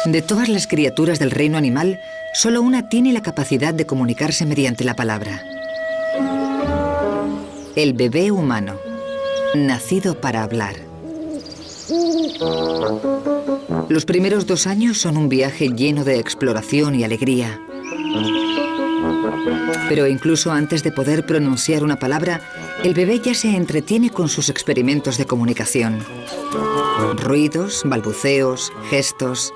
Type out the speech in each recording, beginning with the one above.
De todas las criaturas del reino animal, solo una tiene la capacidad de comunicarse mediante la palabra. El bebé humano, nacido para hablar. Los primeros 2 años son un viaje lleno de exploración y alegría. Pero incluso antes de poder pronunciar una palabra, el bebé ya se entretiene con sus experimentos de comunicación. Ruidos, balbuceos, gestos,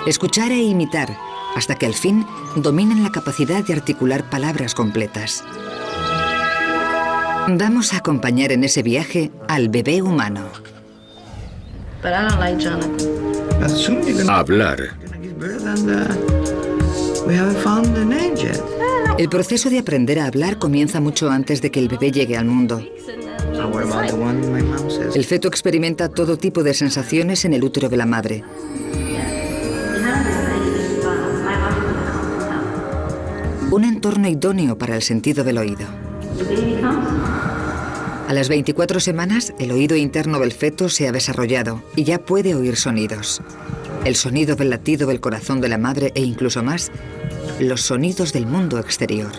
escuchar e imitar, hasta que al fin dominan la capacidad de articular palabras completas. Vamos a acompañar en ese viaje al bebé humano. Hablar. El proceso de aprender a hablar comienza mucho antes de que el bebé llegue al mundo. El feto experimenta todo tipo de sensaciones en el útero de la madre. Un entorno idóneo para el sentido del oído. A las 24 semanas, el oído interno del feto se ha desarrollado y ya puede oír sonidos. El sonido del latido del corazón de la madre e incluso más, los sonidos del mundo exterior.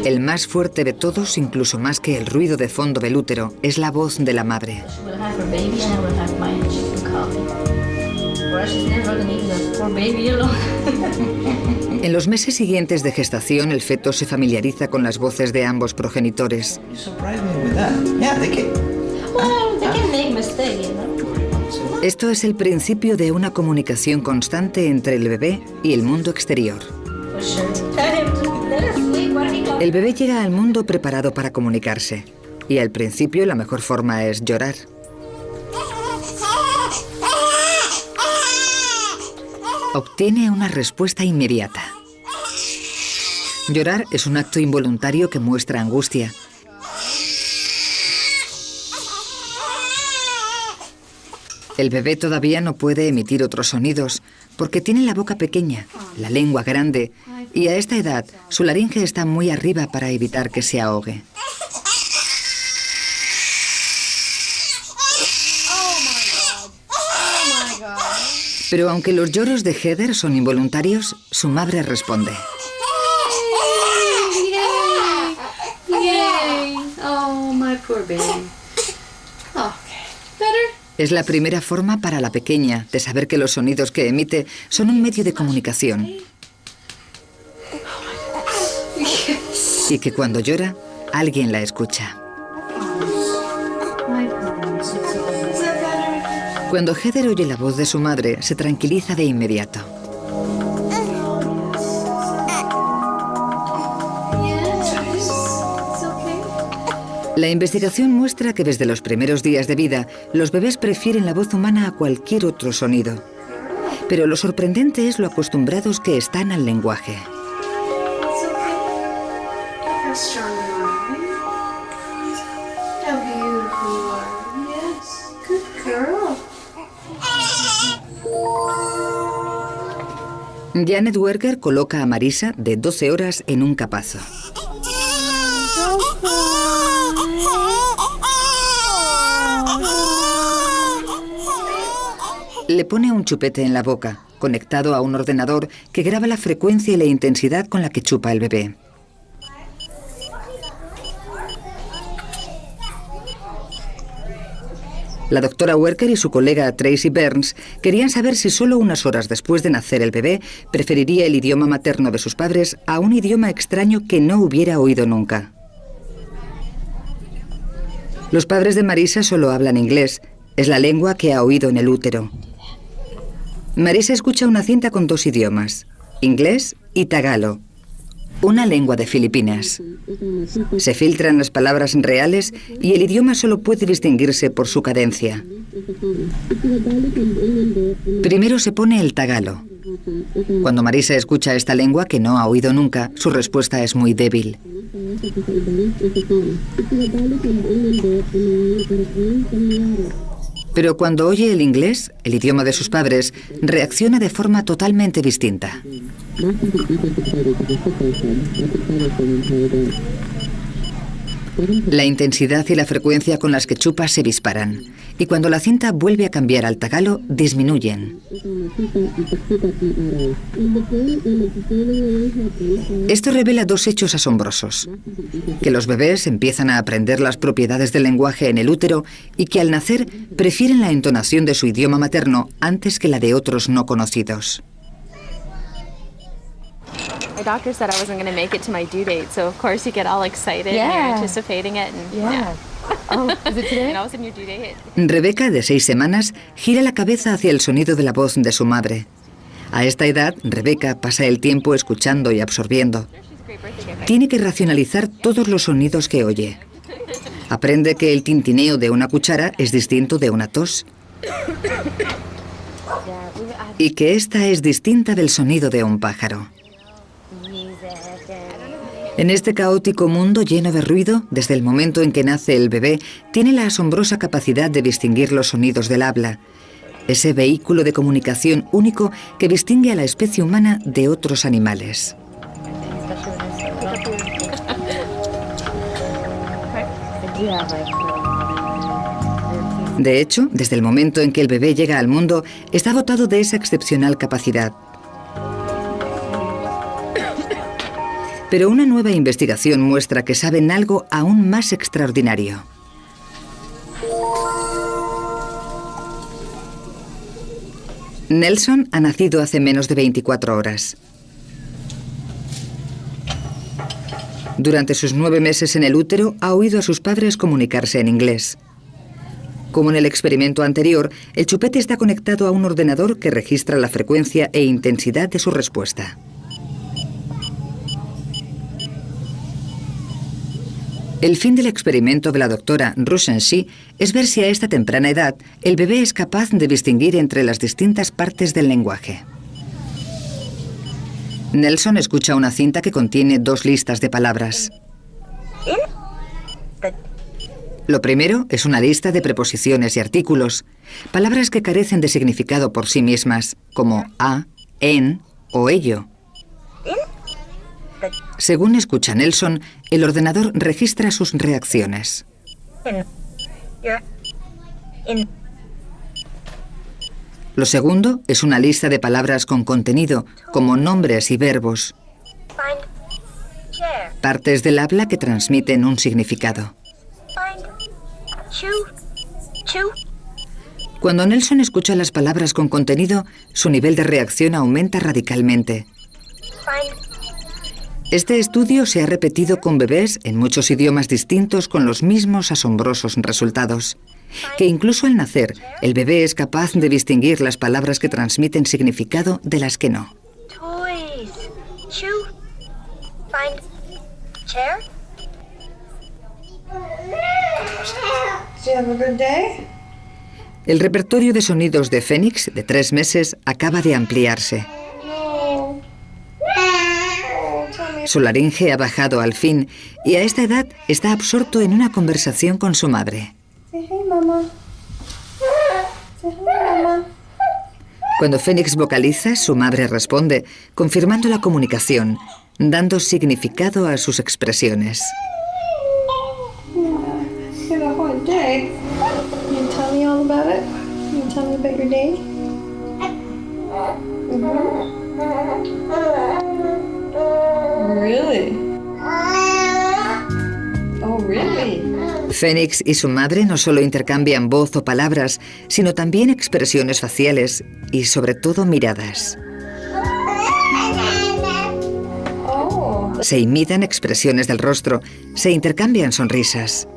El más fuerte de todos, incluso más que el ruido de fondo del útero, es la voz de la madre. En los meses siguientes de gestación, el feto se familiariza con las voces de ambos progenitores. Esto es el principio de una comunicación constante entre el bebé y el mundo exterior. El bebé llega al mundo preparado para comunicarse, y al principio la mejor forma es llorar. Obtiene una respuesta inmediata. Llorar es un acto involuntario que muestra angustia. El bebé todavía no puede emitir otros sonidos porque tiene la boca pequeña, la lengua grande, y a esta edad su laringe está muy arriba para evitar que se ahogue. Pero aunque los lloros de Heather son involuntarios, su madre responde. Es la primera forma para la pequeña de saber que los sonidos que emite son un medio de comunicación. Y que cuando llora, alguien la escucha. Cuando Heather oye la voz de su madre, se tranquiliza de inmediato. La investigación muestra que desde los primeros días de vida, los bebés prefieren la voz humana a cualquier otro sonido. Pero lo sorprendente es lo acostumbrados que están al lenguaje. Janet Werker coloca a Marisa, de 12 horas, en un capazo. Le pone un chupete en la boca, conectado a un ordenador que graba la frecuencia y la intensidad con la que chupa el bebé. La doctora Werker y su colega Tracy Burns querían saber si solo unas horas después de nacer el bebé preferiría el idioma materno de sus padres a un idioma extraño que no hubiera oído nunca. Los padres de Marisa solo hablan inglés, es la lengua que ha oído en el útero. Marisa escucha una cinta con 2 idiomas, inglés y tagalo, una lengua de Filipinas. Se filtran las palabras reales y el idioma solo puede distinguirse por su cadencia. Primero se pone el tagalo. Cuando Marisa escucha esta lengua que no ha oído nunca, su respuesta es muy débil. Pero cuando oye el inglés, el idioma de sus padres, reacciona de forma totalmente distinta. La intensidad y la frecuencia con las que chupa se disparan, y cuando la cinta vuelve a cambiar al tagalo, disminuyen. Esto revela dos hechos asombrosos: que los bebés empiezan a aprender las propiedades del lenguaje en el útero y que al nacer prefieren la entonación de su idioma materno antes que la de otros no conocidos. My doctor said I wasn't going to make it to my due date, so of course you get all excited and you're anticipating it. And, Oh, is it today? and all of a sudden your due date. Rebeca, de 6 semanas, gira la cabeza hacia el sonido de la voz de su madre. A esta edad, Rebeca pasa el tiempo escuchando y absorbiendo. Tiene que racionalizar todos los sonidos que oye. Aprende que el tintineo de una cuchara es distinto de una tos y que esta es distinta del sonido de un pájaro. En este caótico mundo lleno de ruido, desde el momento en que nace el bebé, tiene la asombrosa capacidad de distinguir los sonidos del habla, ese vehículo de comunicación único que distingue a la especie humana de otros animales. De hecho, desde el momento en que el bebé llega al mundo, está dotado de esa excepcional capacidad. Pero una nueva investigación muestra que saben algo aún más extraordinario. Nelson ha nacido hace menos de 24 horas. Durante sus 9 meses en el útero, ha oído a sus padres comunicarse en inglés. Como en el experimento anterior, el chupete está conectado a un ordenador que registra la frecuencia e intensidad de su respuesta. El fin del experimento de la doctora Rushenshi es ver si a esta temprana edad el bebé es capaz de distinguir entre las distintas partes del lenguaje. Nelson escucha una cinta que contiene 2 listas de palabras. Lo primero es una lista de preposiciones y artículos, palabras que carecen de significado por sí mismas, como a, en o ello. Según escucha Nelson, el ordenador registra sus reacciones. Lo segundo es una lista de palabras con contenido, como nombres y verbos. Partes del habla que transmiten un significado. Cuando Nelson escucha las palabras con contenido, su nivel de reacción aumenta radicalmente. Este estudio se ha repetido con bebés en muchos idiomas distintos con los mismos asombrosos resultados. Que incluso al nacer, el bebé es capaz de distinguir las palabras que transmiten significado de las que no. El repertorio de sonidos de Phoenix, de 3 meses, acaba de ampliarse. Su laringe ha bajado al fin y a esta edad está absorto en una conversación con su madre. Cuando Phoenix vocaliza, su madre responde, confirmando la comunicación, dando significado a sus expresiones. Phoenix y su madre no solo intercambian voz o palabras, sino también expresiones faciales y sobre todo miradas. Se imitan expresiones del rostro, se intercambian sonrisas.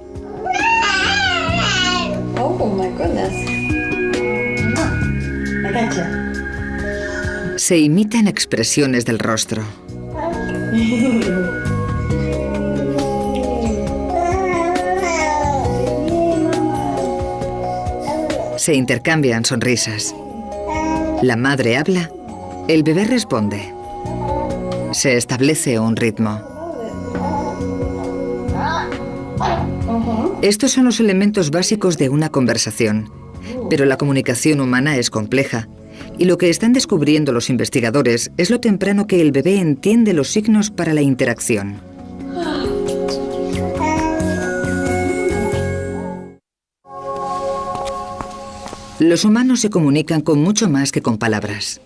Se imitan expresiones del rostro. Se intercambian sonrisas. La madre habla, el bebé responde. Se establece un ritmo. Estos son los elementos básicos de una conversación, pero la comunicación humana es compleja. Y lo que están descubriendo los investigadores es lo temprano que el bebé entiende los signos para la interacción. Los humanos se comunican con mucho más que con palabras.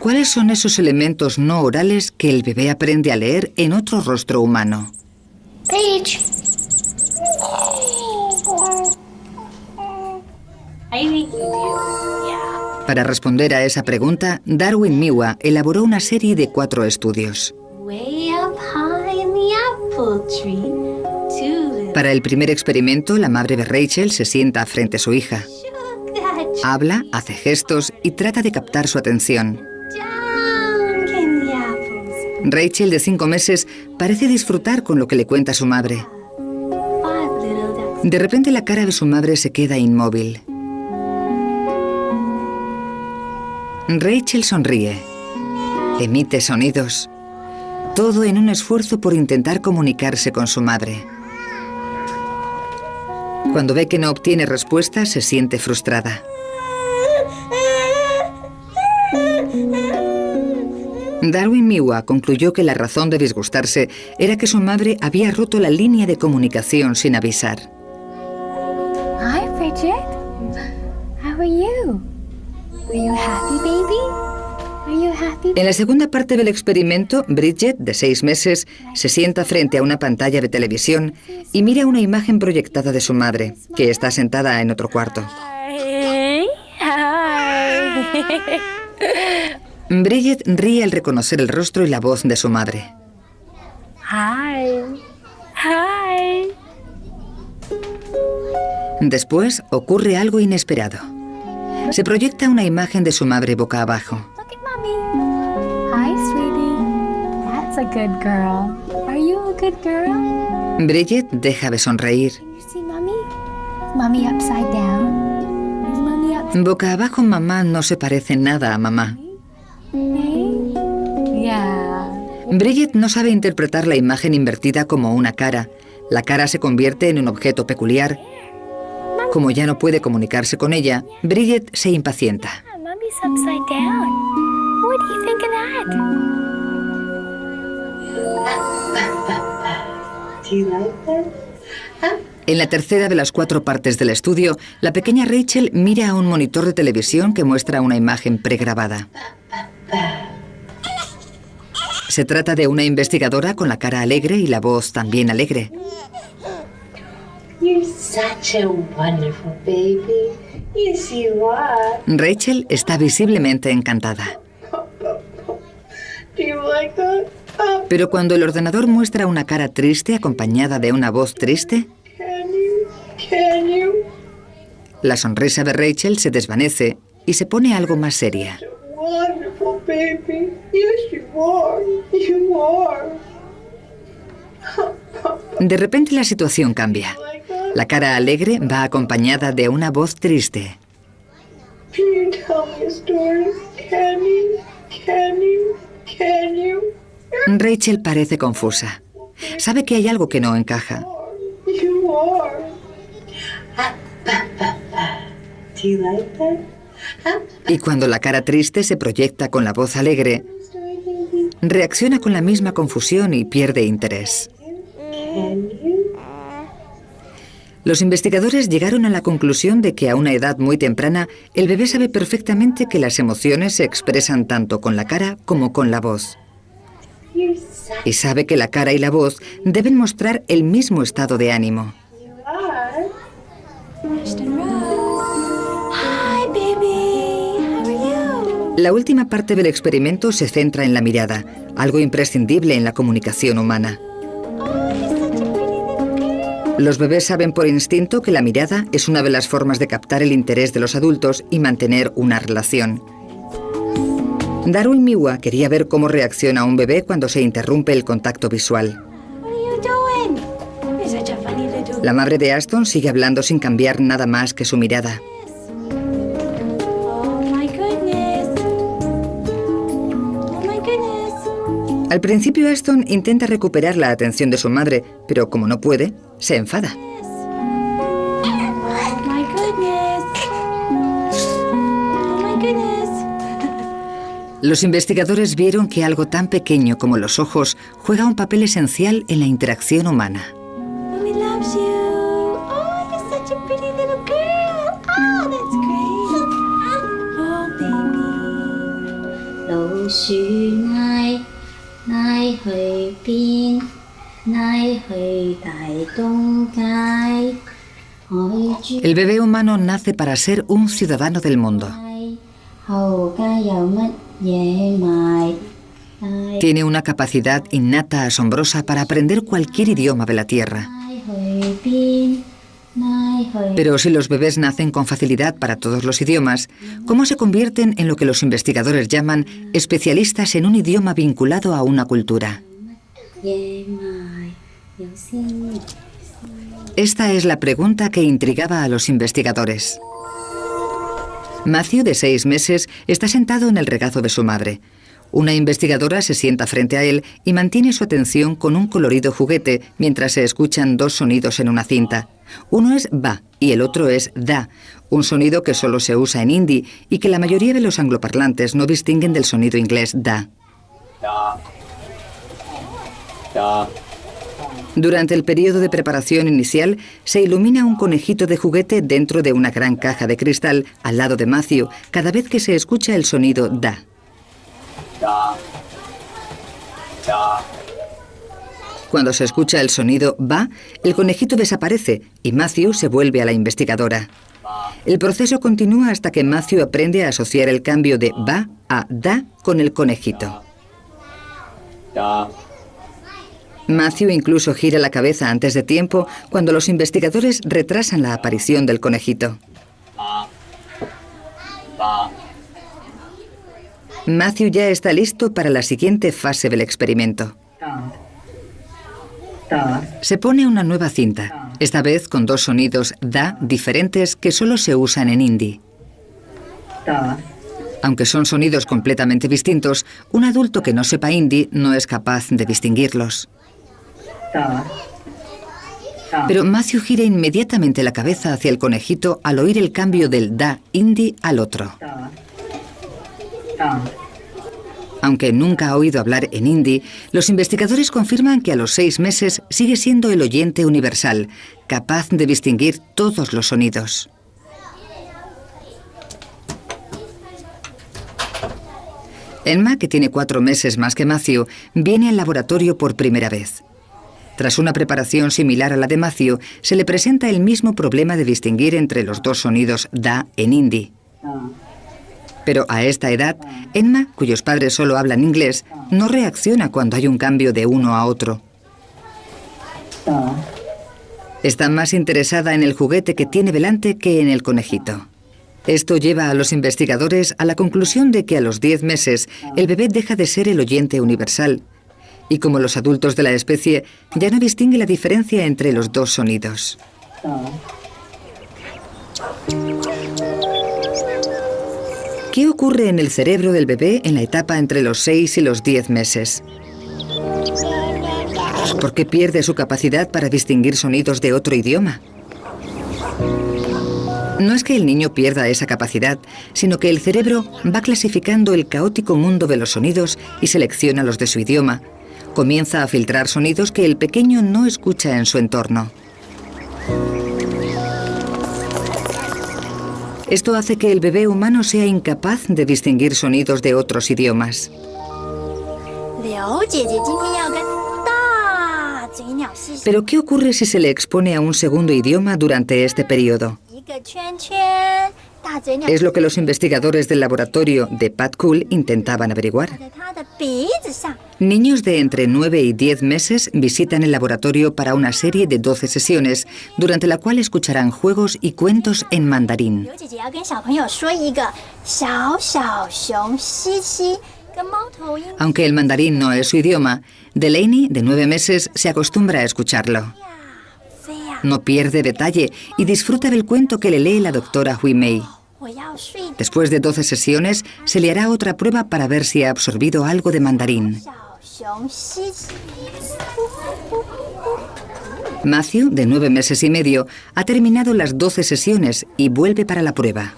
¿Cuáles son esos elementos no orales que el bebé aprende a leer en otro rostro humano? Paige. Para responder a esa pregunta, Darwin Miwa elaboró una serie de 4 estudios. Para el primer experimento, la madre de Rachel se sienta frente a su hija. Habla, hace gestos y trata de captar su atención. Rachel, de 5 meses, parece disfrutar con lo que le cuenta su madre. De repente la cara de su madre se queda inmóvil. Rachel sonríe, emite sonidos, todo en un esfuerzo por intentar comunicarse con su madre. Cuando ve que no obtiene respuesta, se siente frustrada. Darwin Miwa concluyó que la razón de disgustarse era que su madre había roto la línea de comunicación sin avisar. Hi, Bridget. How are you? Are you happy, baby? Are you happy? En la segunda parte del experimento, Bridget, de 6 meses, se sienta frente a una pantalla de televisión y mira una imagen proyectada de su madre, que está sentada en otro cuarto. Hi. Hi. Bridget ríe al reconocer el rostro y la voz de su madre. Hi. Hi. Después ocurre algo inesperado. Se proyecta una imagen de su madre boca abajo. Look at mommy. Hi, sweetie. That's a good girl. Are you a good girl? Bridget deja de sonreír. You see mommy? Is mommy upside down? Is mommy upside Boca abajo, mamá no se parece nada a mamá. down? Yeah. Bridget no sabe interpretar la imagen invertida como una cara. La cara se convierte en un objeto peculiar. Como ya no puede comunicarse con ella, Bridget se impacienta. Mommy's upside down. What do you think of that? Do you like that? En la tercera de las 4 partes del estudio, la pequeña Rachel mira a un monitor de televisión que muestra una imagen pregrabada. Se trata de una investigadora con la cara alegre y la voz también alegre. You're such a wonderful baby. Yes, you are. Rachel está visiblemente encantada. Do you like that? Pero cuando el ordenador muestra una cara triste acompañada de una voz triste, Can you? la sonrisa de Rachel se desvanece y se pone algo más seria. Wonderful baby. Yes, you are. You are. De repente la situación cambia. Like that? La cara alegre va acompañada de una voz triste. Can you tell me a story? Can you? Can you? Can you? Rachel parece confusa. Sabe que hay algo que no encaja. You are. Do you like that? Y cuando la cara triste se proyecta con la voz alegre, reacciona con la misma confusión y pierde interés. Can you? Los investigadores llegaron a la conclusión de que a una edad muy temprana, el bebé sabe perfectamente que las emociones se expresan tanto con la cara como con la voz. You're such Y sabe que la cara y la voz deben mostrar el mismo estado de ánimo. you are. Hi, baby. How are you? La última parte del experimento se centra en la mirada, algo imprescindible en la comunicación humana. Los bebés saben por instinto que la mirada es una de las formas de captar el interés de los adultos y mantener una relación. Darwin Miwa quería ver cómo reacciona un bebé cuando se interrumpe el contacto visual. What are you doing? You're such a funny little. La madre de Aston sigue hablando sin cambiar nada más que su mirada. Oh my goodness. Oh my goodness. Al principio Aston intenta recuperar la atención de su madre, pero como no puede, se enfada. Oh my goodness. Los investigadores vieron que algo tan pequeño como los ojos juega un papel esencial en la interacción humana. Mommy loves you. Oh, you're such a pretty little girl. Oh, that's great. Oh, baby. 老鼠嗌嗌去邊？嗌去大東街。海珠 El bebé humano nace para ser un ciudadano del mundo. 後街有乜嘢賣？ Tiene una capacidad innata asombrosa para aprender cualquier idioma de la Tierra. 嗌去邊？嗌去 Pero si los bebés nacen con facilidad para todos los idiomas, ¿cómo se convierten en lo que los investigadores llaman especialistas en un idioma vinculado a una cultura? 嘢賣有先。 Esta es la pregunta que intrigaba a los investigadores. Matthew, de 6 meses, está sentado en el regazo de su madre. Una investigadora se sienta frente a él y mantiene su atención con un colorido juguete mientras se escuchan 2 sonidos en una cinta. Uno es ba y el otro es da, un sonido que solo se usa en hindi y que la mayoría de los angloparlantes no distinguen del sonido inglés da. Durante el periodo de preparación inicial, se ilumina un conejito de juguete dentro de una gran caja de cristal al lado de Matthew cada vez que se escucha el sonido da. Cuando se escucha el sonido ba, el conejito desaparece y Matthew se vuelve a la investigadora. El proceso continúa hasta que Matthew aprende a asociar el cambio de ba a da con el conejito. Matthew incluso gira la cabeza antes de tiempo cuando los investigadores retrasan la aparición del conejito. Matthew ya está listo para la siguiente fase del experimento. Se pone una nueva cinta, esta vez con 2 sonidos da diferentes que solo se usan en hindi. Aunque son sonidos completamente distintos, un adulto que no sepa hindi no es capaz de distinguirlos. Pero Matthew gira inmediatamente la cabeza hacia el conejito al oír el cambio del da hindi al otro. Aunque nunca ha oído hablar en hindi, los investigadores confirman que a los 6 meses sigue siendo el oyente universal, capaz de distinguir todos los sonidos. Emma, que tiene 4 meses más que Matthew, viene al laboratorio por primera vez. Tras una preparación similar a la de Matthew, se le presenta el mismo problema de distinguir entre los 2 sonidos da en hindi. Pero a esta edad, Emma, cuyos padres solo hablan inglés, no reacciona cuando hay un cambio de uno a otro. Está más interesada en el juguete que tiene delante que en el conejito. Esto lleva a los investigadores a la conclusión de que a los 10 meses el bebé deja de ser el oyente universal y, como los adultos de la especie, ya no distingue la diferencia entre los 2 sonidos. ¿Qué ocurre en el cerebro del bebé en la etapa entre los 6 y los 10 meses? ¿Por qué pierde su capacidad para distinguir sonidos de otro idioma? No es que el niño pierda esa capacidad, sino que el cerebro va clasificando el caótico mundo de los sonidos y selecciona los de su idioma. Comienza a filtrar sonidos que el pequeño no escucha en su entorno. Esto hace que el bebé humano sea incapaz de distinguir sonidos de otros idiomas. Pero ¿qué ocurre si se le expone a un segundo idioma durante este periodo? Es lo que los investigadores del laboratorio de Pat Cool intentaban averiguar. Niños de entre 9 y 10 meses visitan el laboratorio para una serie de 12 sesiones, durante la cual escucharán juegos y cuentos en mandarín. Aunque el mandarín no es su idioma, Delaney, de 9 meses, se acostumbra a escucharlo. No pierde detalle y disfruta del cuento que le lee la doctora Hui Mei. Después de 12 sesiones, se le hará otra prueba para ver si ha absorbido algo de mandarín. Matthew, de 9 meses y medio, ha terminado las 12 sesiones y vuelve para la prueba.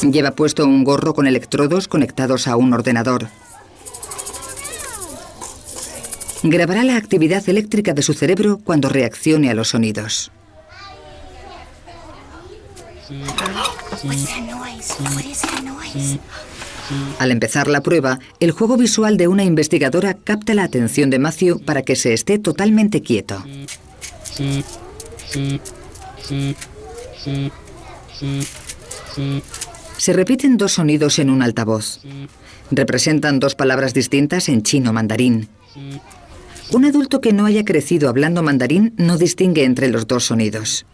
Lleva puesto un gorro con electrodos conectados a un ordenador. Grabará la actividad eléctrica de su cerebro cuando reaccione a los sonidos. Al empezar la prueba, el juego visual de una investigadora capta la atención de Matthew para que se esté totalmente quieto. Se repiten dos sonidos en un altavoz. Representan dos palabras distintas en chino mandarín. Un adulto que no haya crecido hablando mandarín no distingue entre los dos sonidos.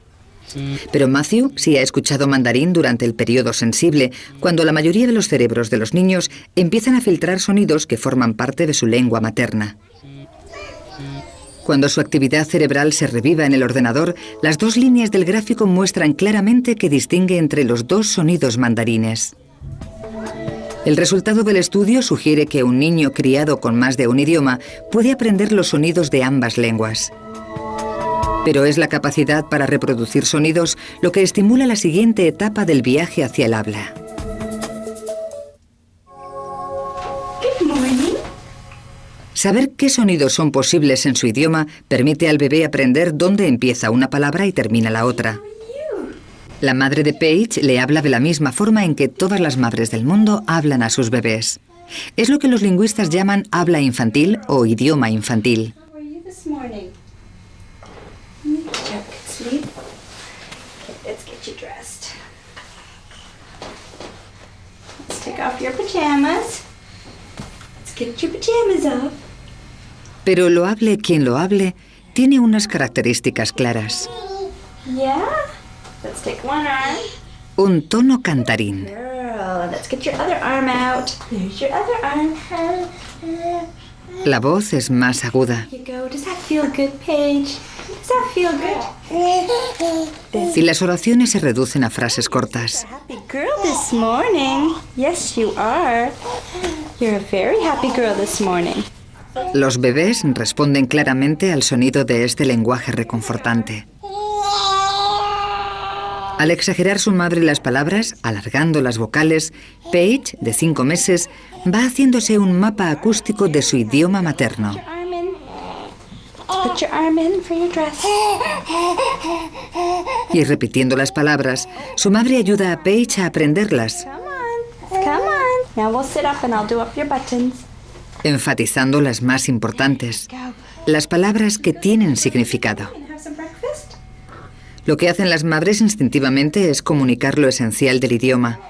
Pero Matthew sí ha escuchado mandarín durante el periodo sensible, cuando la mayoría de los cerebros de los niños empiezan a filtrar sonidos que forman parte de su lengua materna. Cuando su actividad cerebral se reviva en el ordenador, las dos líneas del gráfico muestran claramente que distingue entre los dos sonidos mandarines. El resultado del estudio sugiere que un niño criado con más de un idioma puede aprender los sonidos de ambas lenguas. Pero es la capacidad para reproducir sonidos lo que estimula la siguiente etapa del viaje hacia el habla. Good morning. Saber qué sonidos son posibles en su idioma permite al bebé aprender dónde empieza una palabra y termina la otra. La madre de Paige le habla de la misma forma en que todas las madres del mundo hablan a sus bebés. Es lo que los lingüistas llaman habla infantil o idioma infantil. How are you this morning? Check, sleep. Okay, let's get you dressed. Let's take off your pajamas. Let's get your pajamas off. Pero lo hable quien lo hable, tiene unas características claras. Yeah? Let's take one arm. Un tono cantarín. Girl, let's get your other arm out. There's your other arm. La voz es más aguda. Here you go. Does that feel good, Paige? Does that feel good? Y las oraciones se reducen a frases cortas. Happy girl this morning. Yes, you are. You're a very happy girl this morning. Los bebés responden claramente al sonido de este lenguaje reconfortante. Al exagerar su madre las palabras, alargando las vocales, Paige, de 5 meses, va haciéndose un mapa acústico de su idioma materno. Arm in. Put your arm in for your dress. Y repitiendo las palabras, su madre ayuda a Paige a aprenderlas, Come on. Now we'll sit up and I'll do up your buttons. enfatizando las más importantes, Go. las palabras que tienen significado. And have some breakfast. Lo que hacen las madres instintivamente es comunicar lo esencial del idioma.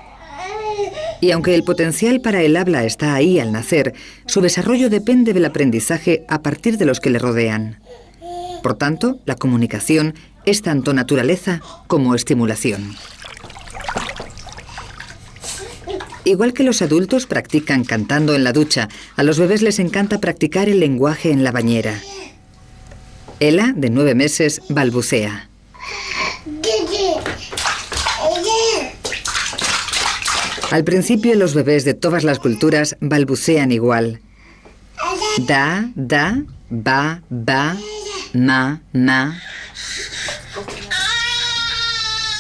Y aunque el potencial para el habla está ahí al nacer, su desarrollo depende del aprendizaje a partir de los que le rodean. Por tanto, la comunicación es tanto naturaleza como estimulación. Igual que los adultos practican cantando en la ducha, a los bebés les encanta practicar el lenguaje en la bañera. Ella, de 9 meses, balbucea. Al principio, los bebés de todas las culturas balbucean igual. Da, da, ba, ba, ma, ma.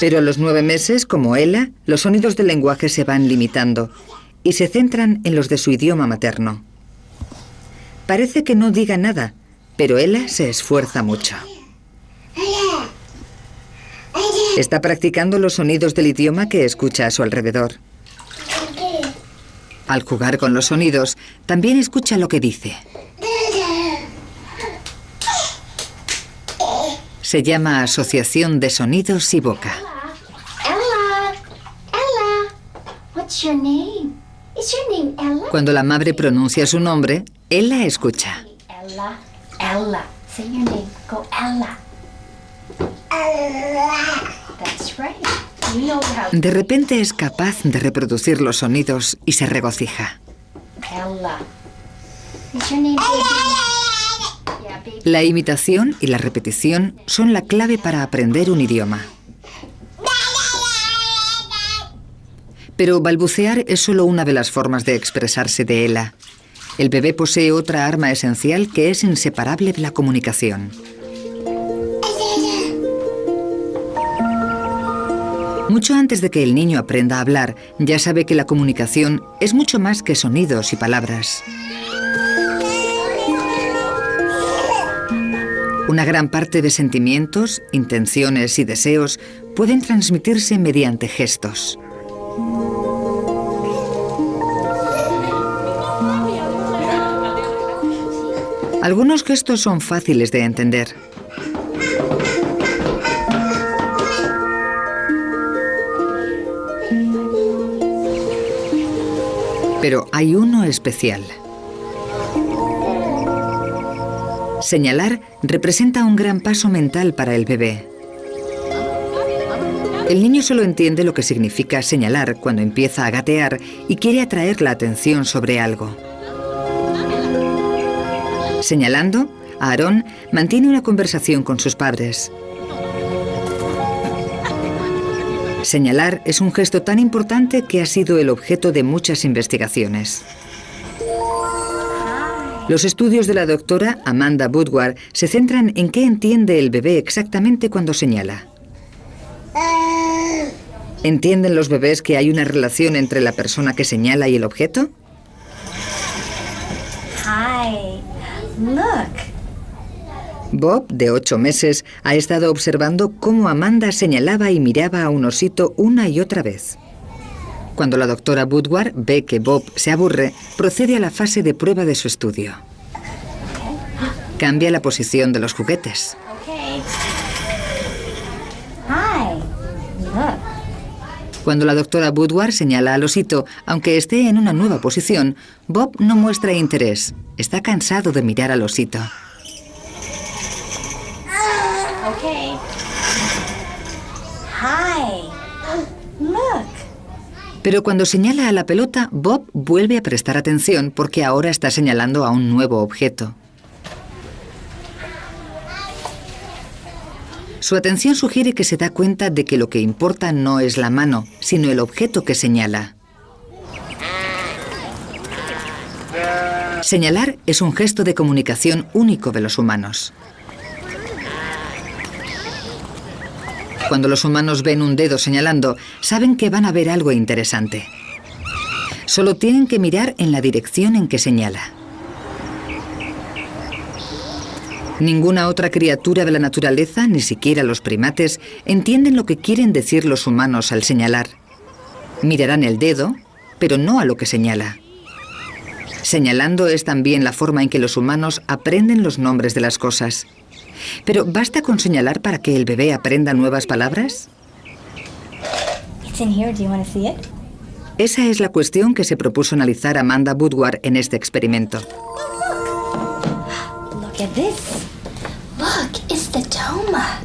Pero a los 9 meses, como ella, los sonidos del lenguaje se van limitando y se centran en los de su idioma materno. Parece que no diga nada, pero ella se esfuerza mucho. Está practicando los sonidos del idioma que escucha a su alrededor. Al jugar con los sonidos, también escucha lo que dice. Se llama asociación de sonidos y boca. Ella. Ella. What's your name? Is your name Ella? Cuando la madre pronuncia su nombre, él la escucha. Ella. Ella. Say your name. Go Ella. Ella. That's right. You know how. De repente es capaz de reproducir los sonidos y se regocija. Ella. Is your name baby? Yeah, baby. La imitación y la repetición son la clave para aprender un idioma. Pero balbucear es solo una de las formas de expresarse de Ella. El bebé posee otra arma esencial que es inseparable de la comunicación. Mucho antes de que el niño aprenda a hablar, ya sabe que la comunicación es mucho más que sonidos y palabras. Una gran parte de sentimientos, intenciones y deseos pueden transmitirse mediante gestos. Algunos gestos son fáciles de entender. Pero hay uno especial. Señalar representa un gran paso mental para el bebé. El niño solo entiende lo que significa señalar cuando empieza a gatear y quiere atraer la atención sobre algo. Señalando, Aarón mantiene una conversación con sus padres. Señalar es un gesto tan importante que ha sido el objeto de muchas investigaciones. Los estudios de la doctora Amanda Woodward se centran en qué entiende el bebé exactamente cuando señala. ¿Entienden los bebés que hay una relación entre la persona que señala y el objeto? Hi, look. Bob, de 8 meses, ha estado observando cómo Amanda señalaba y miraba a un osito una y otra vez. Cuando la doctora Woodward ve que Bob se aburre, procede a la fase de prueba de su estudio. Cambia la posición de los juguetes. Okay. Hi, look. Cuando la doctora Woodward señala al osito, aunque esté en una nueva posición, Bob no muestra interés. Está cansado de mirar al osito. Okay. Hi, look. Pero cuando señala a la pelota, Bob vuelve a prestar atención porque ahora está señalando a un nuevo objeto. Su atención sugiere que se da cuenta de que lo que importa no es la mano, sino el objeto que señala. Señalar es un gesto de comunicación único de los humanos. Cuando los humanos ven un dedo señalando, saben que van a ver algo interesante. Solo tienen que mirar en la dirección en que señala. Ninguna otra criatura de la naturaleza, ni siquiera los primates, entienden lo que quieren decir los humanos al señalar. Mirarán el dedo, pero no a lo que señala. Señalando es también la forma en que los humanos aprenden los nombres de las cosas. ¿Pero basta con señalar para que el bebé aprenda nuevas palabras? It's in here. Do you want to see it? Esa es la cuestión que se propuso analizar Amanda Woodward en este experimento. Look at this. Look, it's the toma.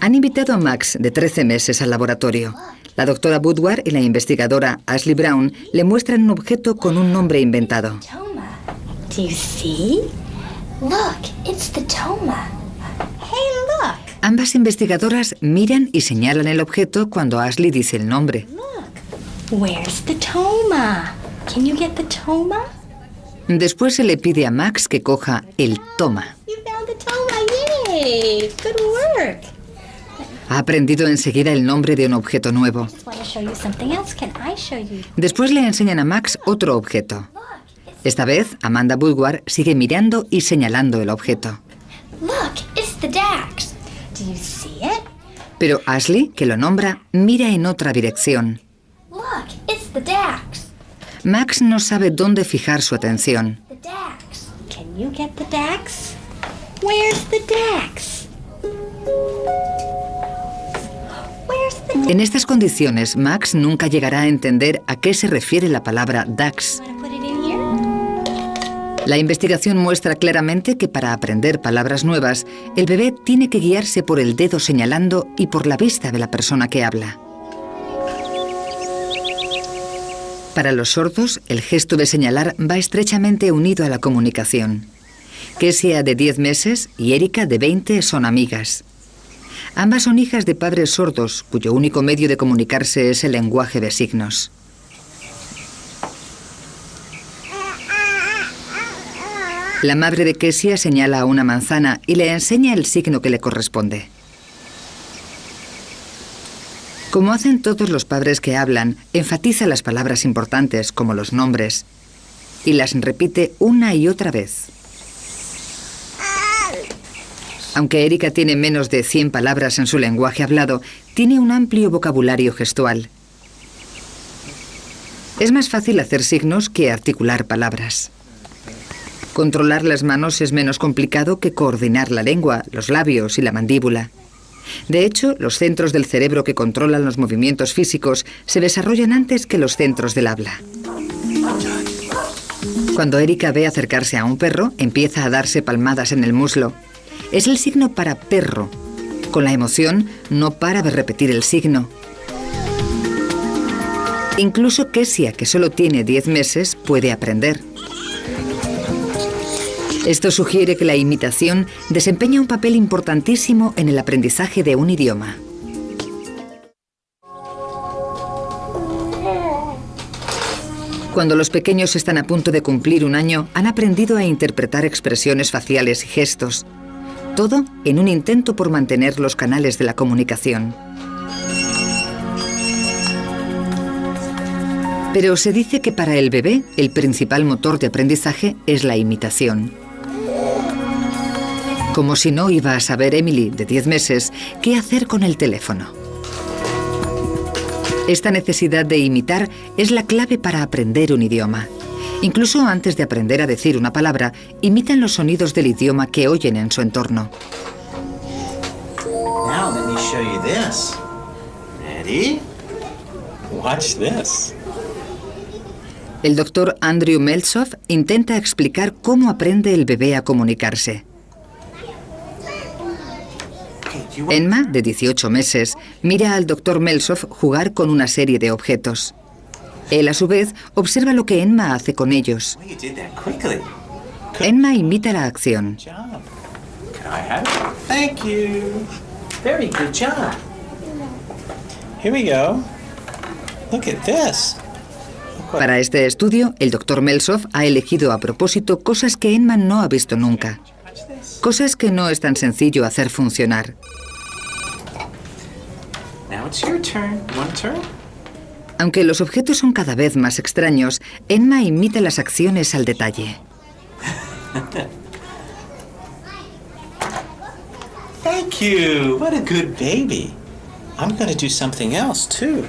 Han invitado a Max, de 13 meses, al laboratorio. La doctora Woodward y la investigadora Ashley Brown le muestran un objeto con un nombre inventado. Toma. Do you see? Look, it's the toma. Hey, look. Ambas investigadoras miran y señalan el objeto cuando Ashley dice el nombre. Look. Where's the toma? Can you get the toma? Después se le pide a Max que coja el toma. You found the toma. Yay. Good work. Ha aprendido enseguida el nombre de un objeto nuevo. Just want to show you something else. Can I show you? Después le enseñan a Max otro objeto. Esta vez, Amanda Woodward sigue mirando y señalando el objeto. Look, it's the Dax. Do you see it? Pero Ashley, que lo nombra, mira en otra dirección. Look, it's the Dax. Max no sabe dónde fijar su atención. The Dax. Can you get the Dax? Where's the Dax? Where's the En estas condiciones, Max nunca llegará a entender a qué se refiere la palabra Dax. Want to put it in here? La investigación muestra claramente que para aprender palabras nuevas, el bebé tiene que guiarse por el dedo señalando y por la vista de la persona que habla. Para los sordos, el gesto de señalar va estrechamente unido a la comunicación. Kessia, de 10 meses, y Erika, de 20, son amigas. Ambas son hijas de padres sordos, cuyo único medio de comunicarse es el lenguaje de signos. La madre de Kessia señala a una manzana y le enseña el signo que le corresponde. Como hacen todos los padres que hablan, enfatiza las palabras importantes, como los nombres, y las repite una y otra vez. Aunque Erika tiene menos de 100 palabras en su lenguaje hablado, tiene un amplio vocabulario gestual. Es más fácil hacer signos que articular palabras. Controlar las manos es menos complicado que coordinar la lengua, los labios y la mandíbula. De hecho, los centros del cerebro que controlan los movimientos físicos se desarrollan antes que los centros del habla. Cuando Erika ve acercarse a un perro, empieza a darse palmadas en el muslo. Es el signo para perro. Con la emoción, no para de repetir el signo. Incluso Kesia, que solo tiene 10 meses, puede aprender. Esto sugiere que la imitación desempeña un papel importantísimo en el aprendizaje de un idioma. Cuando los pequeños están a punto de cumplir un año, han aprendido a interpretar expresiones faciales y gestos. Todo en un intento por mantener los canales de la comunicación. Pero se dice que para el bebé, el principal motor de aprendizaje es la imitación. Como si no iba a saber Emily, de 10 meses, qué hacer con el teléfono. Esta necesidad de imitar es la clave para aprender un idioma. Incluso antes de aprender a decir una palabra, imitan los sonidos del idioma que oyen en su entorno. Now let me show you this. Ready? Watch this. El doctor Andrew Meltzoff intenta explicar cómo aprende el bebé a comunicarse. Emma, de 18 meses, mira al doctor Meltzoff jugar con una serie de objetos. Él, a su vez, observa lo que Emma hace con ellos. Well, you did that quickly. Emma imita la acción. Good job. Can I have it? Thank you. Very good job. Here we go. Look at this. Para este estudio, el doctor Meltzoff ha elegido a propósito cosas que Emma no ha visto nunca. Cosas que no es tan sencillo hacer funcionar. Now it's your turn. You want a turn? Aunque los objetos son cada vez más extraños, Emma imita las acciones al detalle. Thank you. What a good baby. I'm going to do something else too.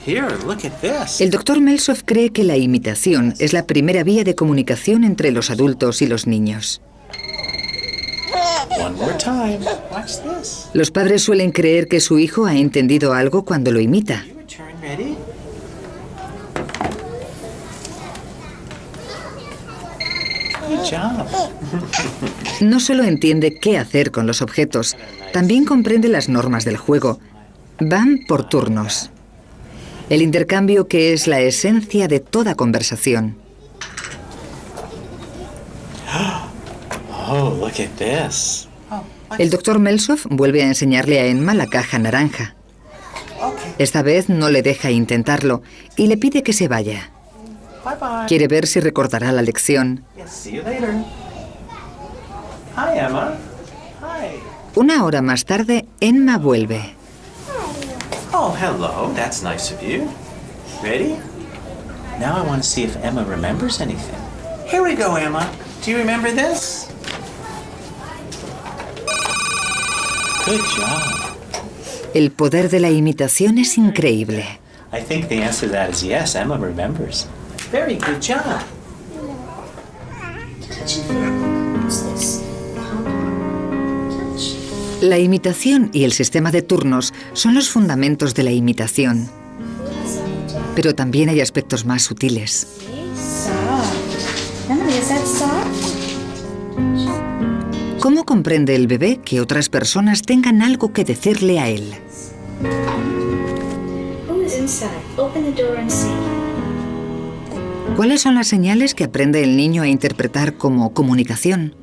Here, look at this. El doctor Meltzoff cree que la imitación es la primera vía de comunicación entre los adultos y los niños. One more time. Watch this. Los padres suelen creer que su hijo ha entendido algo cuando lo imita. Your turn. Ready? Good job. No solo entiende qué hacer con los objetos, también comprende las normas del juego. Van por turnos. El intercambio que es la esencia de toda conversación. Oh, look at this. El doctor Meltzoff vuelve a enseñarle a Emma la caja naranja. Esta vez no le deja intentarlo y le pide que se vaya. Bye bye. Quiere ver si recordará la lección. Yes, see you later. Hi, Emma. Hi. Una hora más tarde, Emma vuelve. Oh, hello. That's nice of you. Ready? Now I want to see if Emma remembers anything. Here we go, Emma. Do you remember this? Good job. El poder de la imitación es increíble. I think the answer to that is yes, Emma remembers. Very good job. What's this? Touch. La imitación y el sistema de turnos son los fundamentos de la imitación. Pero también hay aspectos más sutiles. Soft. Emily, is that soft? ¿Cómo comprende el bebé que otras personas tengan algo que decirle a él? Who is inside? Open the door and see. ¿Cuáles son las señales que aprende el niño a interpretar como comunicación?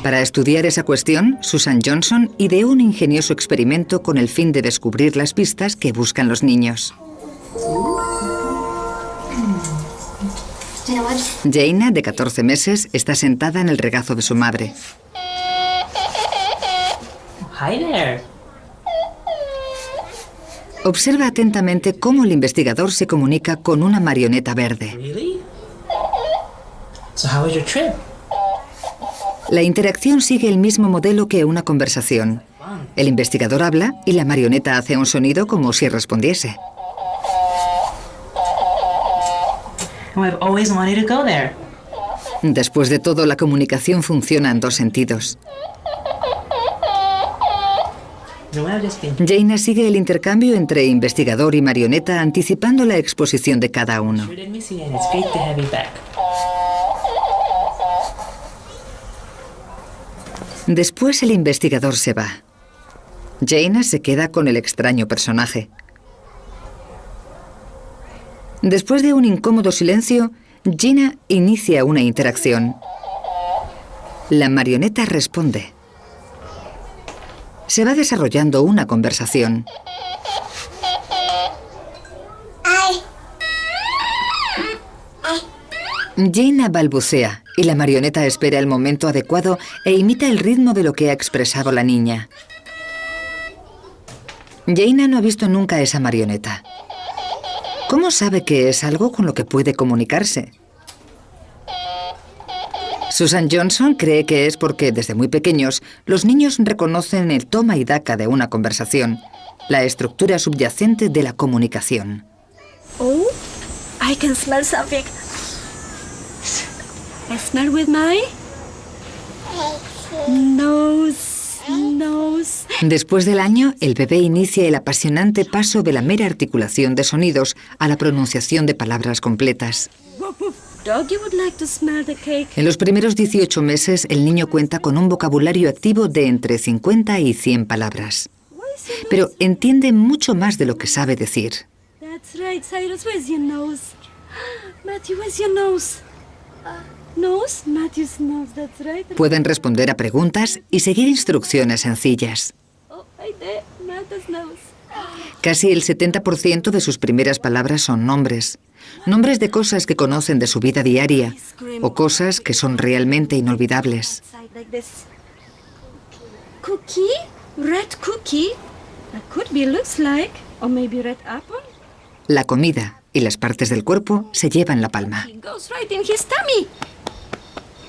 Para estudiar esa cuestión, Susan Johnson ideó un ingenioso experimento con el fin de descubrir las pistas que buscan los niños. Jaina, de 14 meses, está sentada en el regazo de su madre. Hi there. Observa atentamente cómo el investigador se comunica con una marioneta verde. Really? So how was your trip? La interacción sigue el mismo modelo que una conversación. El investigador habla y la marioneta hace un sonido como si respondiese. Oh, I've always wanted to go there. Después de todo, la comunicación funciona en dos sentidos. You know, I've just been Jaina sigue el intercambio entre investigador y marioneta, anticipando la exposición de cada uno. sure did miss you, and it's great to have you back. Después el investigador se va. Jaina se queda con el extraño personaje. Después de un incómodo silencio, Gina inicia una interacción. La marioneta responde. Se va desarrollando una conversación. Gina balbucea y la marioneta espera el momento adecuado e imita el ritmo de lo que ha expresado la niña. Jaina no ha visto nunca esa marioneta. ¿Cómo sabe que es algo con lo que puede comunicarse? Susan Johnson cree que es porque desde muy pequeños los niños reconocen el toma y daca de una conversación, la estructura subyacente de la comunicación. Oh, I can smell something. I smell with my nose. Después del año, el bebé inicia el apasionante paso de la mera articulación de sonidos a la pronunciación de palabras completas. Doggy would like to smell the cake. En los primeros 18 meses, el niño cuenta con un vocabulario activo de entre 50 y 100 palabras. Pero entiende mucho más de lo que sabe decir. That's right, Cyrus. Where's your nose? Matthew, where's your nose? Nose? Matthew's nose, that's right. Pueden responder a preguntas y seguir instrucciones sencillas. Oh, right there, Matthew's nose. Casi el 70% de sus primeras palabras son nombres. Nombres de cosas que conocen de su vida diaria o cosas que son realmente inolvidables. Side like this. Cookie? Red cookie? That could be, looks like. Or maybe red apple? La comida y las partes del cuerpo se llevan la palma. It goes right in his tummy.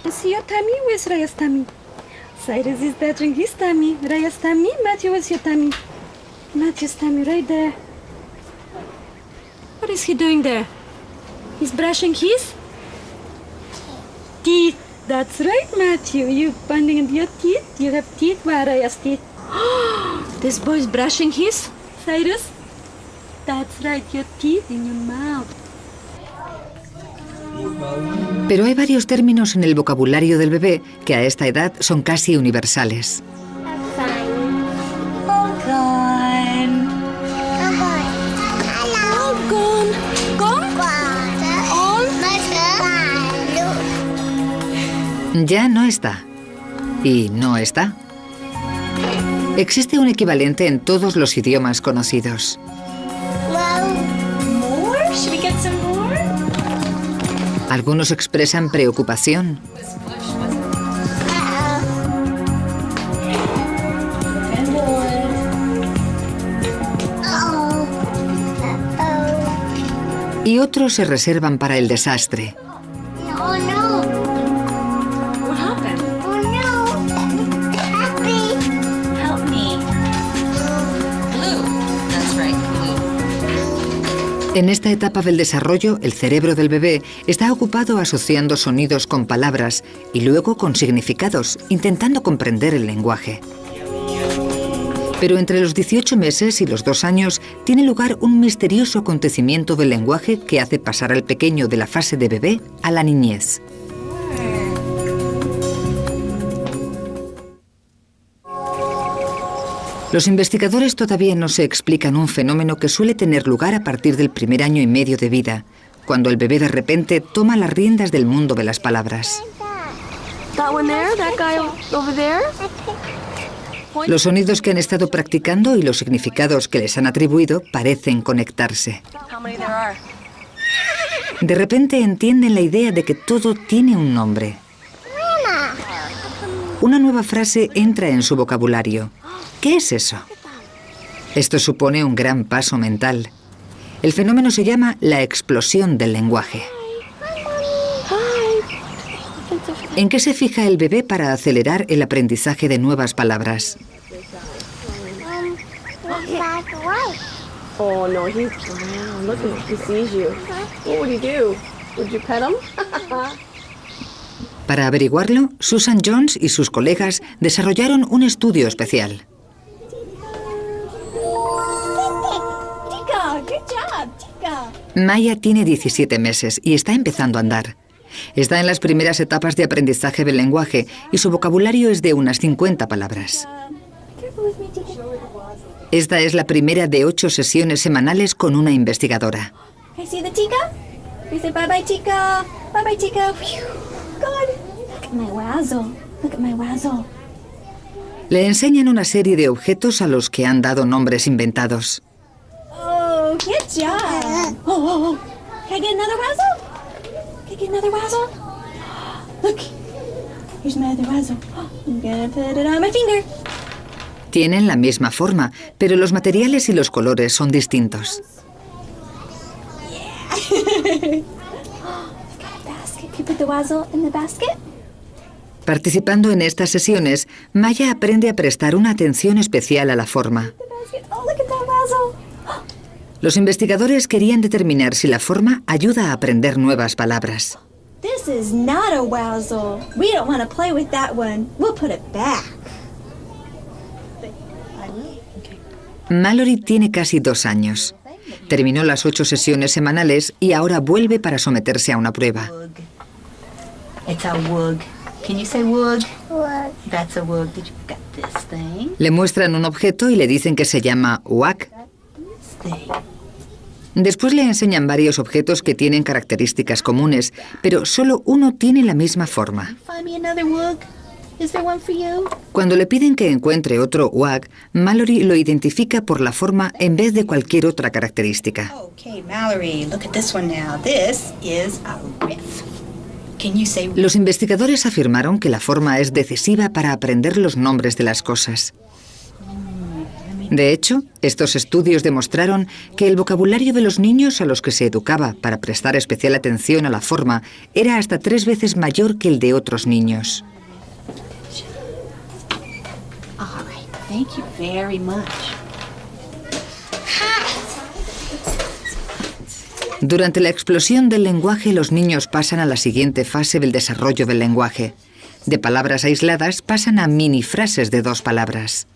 You see your tummy? Where's Raya's tummy? Cyrus is touching his tummy. Raya's tummy. Matthew, where's your tummy? Matthew's tummy right there. What is he doing there? He's brushing his teeth. That's right, Matthew. You pointing at your teeth. You have teeth. Where are Raya's teeth? This boy's brushing his. Cyrus? That's right, your teeth in your mouth. Pero hay varios términos en el vocabulario del bebé que a esta edad son casi universales. Ya no está. Y no está. Existe un equivalente en todos los idiomas conocidos. More? Should we get some more? Algunos expresan preocupación. Y otros se reservan para el desastre. Oh no! What happened? Oh no! Help me! Help me! Blue. That's right, blue. En esta etapa del desarrollo, el cerebro del bebé está ocupado asociando sonidos con palabras y luego con significados, intentando comprender el lenguaje. Pero entre los 18 meses y los 2 años tiene lugar un misterioso acontecimiento del lenguaje que hace pasar al pequeño de la fase de bebé a la niñez. Los investigadores todavía no se explican un fenómeno que suele tener lugar a partir del primer año y medio de vida, cuando el bebé de repente toma las riendas del mundo de las palabras. That one there? That guy over there? Los sonidos que han estado practicando y los significados que les han atribuido parecen conectarse. How many there are? De repente entienden la idea de que todo tiene un nombre. Una nueva frase entra en su vocabulario. ¿Qué es eso? Esto supone un gran paso mental. El fenómeno se llama la explosión del lenguaje. ¿En qué se fija el bebé para acelerar el aprendizaje de nuevas palabras? Oh no, he's brown. Look at he sees you. What would he do? Would you pet him? Para averiguarlo, Susan Jones y sus colegas desarrollaron un estudio especial. Maya tiene 17 meses y está empezando a andar. Está en las primeras etapas de aprendizaje del lenguaje y su vocabulario es de unas 50 palabras. Esta es la primera de 8 sesiones semanales con una investigadora. Le enseñan una serie de objetos a los que han dado nombres inventados. Oh, good job. Oh. Can I get another razzle? Can I get another razzle? Look, here's my other razzle. I'm gonna put it on my finger. Tienen la misma forma, pero los materiales y los colores son distintos. Participando en estas sesiones, Maya aprende a prestar una atención especial a la forma. Los investigadores querían determinar si la forma ayuda a aprender nuevas palabras. This is not a wazzle. We don't want to play with that one. We'll put it back. Mallory tiene casi 2 años. Terminó las 8 sesiones semanales y ahora vuelve para someterse a una prueba. It's a wug. Can you say wug? Wug. That's a wug. Did you got this thing? Le muestran un objeto y le dicen que se llama wag. Después le enseñan varios objetos que tienen características comunes, pero solo uno tiene la misma forma. Find me another wug. Is there one for you? Cuando le piden que encuentre otro wag, Mallory lo identifica por la forma en vez de cualquier otra característica. Okay, Mallory, look at this one now. This is a riff. Can you say Los investigadores afirmaron que la forma es decisiva para aprender los nombres de las cosas. De hecho, estos estudios demostraron que el vocabulario de los niños a los que se educaba para prestar especial atención a la forma era hasta 3 veces mayor que el de otros niños. All right. Thank you very much. Durante la explosión del lenguaje, los niños pasan a la siguiente fase del desarrollo del lenguaje. De palabras aisladas pasan a mini frases de 2 palabras.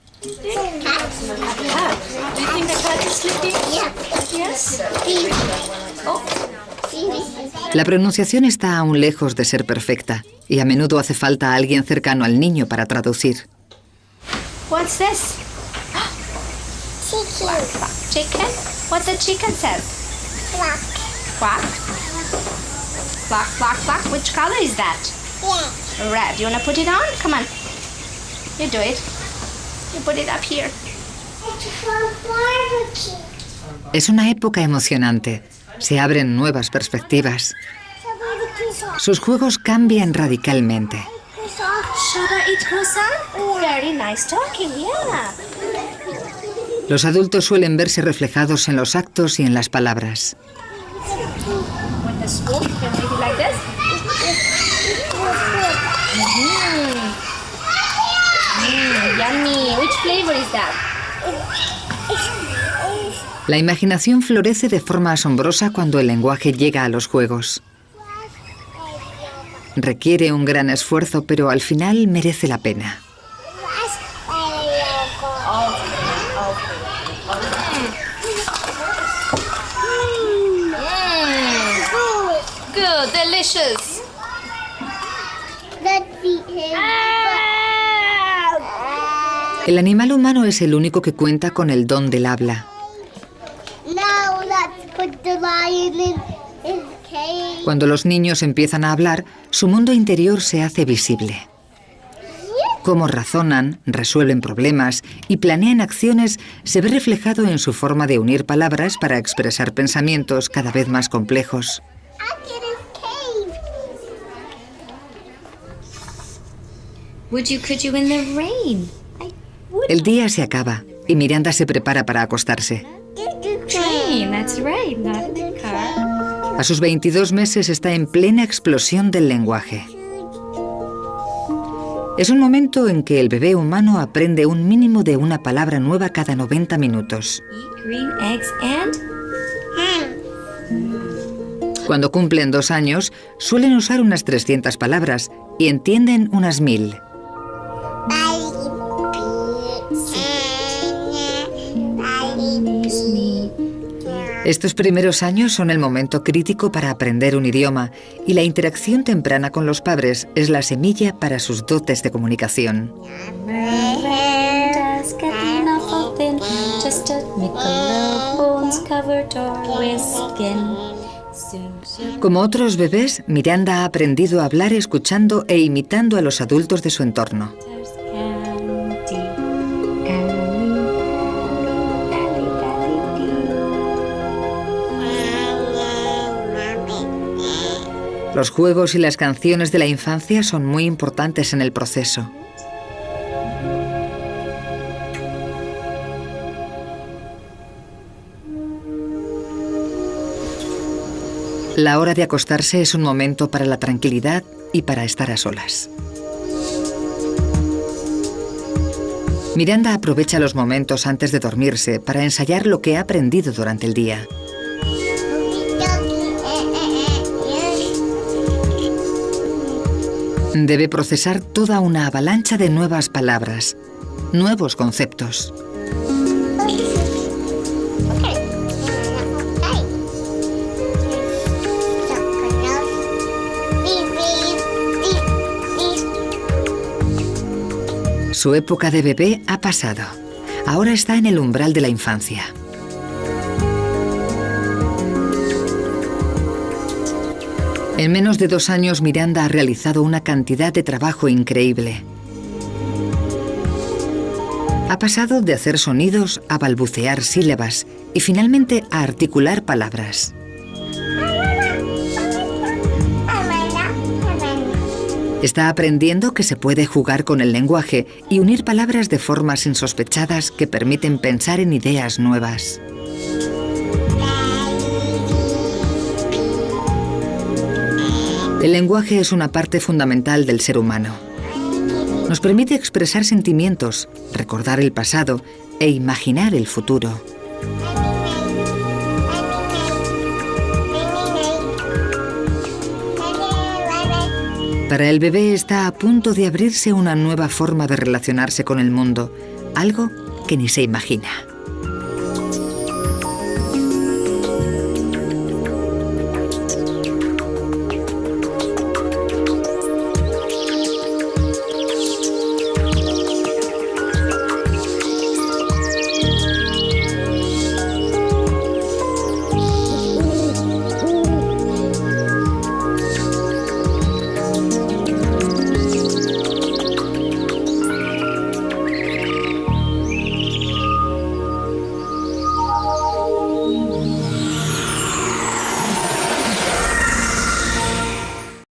La pronunciación está aún lejos de ser perfecta y a menudo hace falta alguien cercano al niño para traducir. What's this? Chicken? What the chicken says? Quack. Quack? Quack, quack, quack. Which color is that? Red. You wanna put it on? Come on. You do it. You put it up here. Es una época emocionante. Se abren nuevas perspectivas. Sus juegos cambian radicalmente. Should I eat croissant? Very nice talking, yeah. Los adultos suelen verse reflejados en los actos y en las palabras. With the spoon, you can make it like this. Yummy. Which flavor is that? La imaginación florece de forma asombrosa cuando el lenguaje llega a los juegos. Requiere un gran esfuerzo, pero al final merece la pena. Good, delicious. El animal humano es el único que cuenta con el don del habla. Cuando los niños empiezan a hablar, su mundo interior se hace visible. Cómo razonan, resuelven problemas y planean acciones se ve reflejado en su forma de unir palabras para expresar pensamientos cada vez más complejos. Could you in the rain? El día se acaba y Miranda se prepara para acostarse. Train, that's right, not a car. A sus 22 meses está en plena explosión del lenguaje. Es un momento en que el bebé humano aprende un mínimo de una palabra nueva cada 90 minutos. Eat green eggs and Cuando cumplen 2 años, suelen usar unas 300 palabras y entienden unas 1000. Estos primeros años son el momento crítico para aprender un idioma y la interacción temprana con los padres es la semilla para sus dotes de comunicación. Just get enough of them, just admit the little bones covered door with skin. Soon. Como otros bebés, Miranda ha aprendido a hablar escuchando e imitando a los adultos de su entorno. Los juegos y las canciones de la infancia son muy importantes en el proceso. La hora de acostarse es un momento para la tranquilidad y para estar a solas. Miranda aprovecha los momentos antes de dormirse para ensayar lo que ha aprendido durante el día. Debe procesar toda una avalancha de nuevas palabras, nuevos conceptos. Su época de bebé ha pasado. Ahora está en el umbral de la infancia. En menos de 2 años, Miranda ha realizado una cantidad de trabajo increíble. Ha pasado de hacer sonidos a balbucear sílabas y finalmente a articular palabras. Está aprendiendo que se puede jugar con el lenguaje y unir palabras de formas insospechadas que permiten pensar en ideas nuevas. El lenguaje es una parte fundamental del ser humano. Nos permite expresar sentimientos, recordar el pasado e imaginar el futuro. Para el bebé está a punto de abrirse una nueva forma de relacionarse con el mundo, algo que ni se imagina.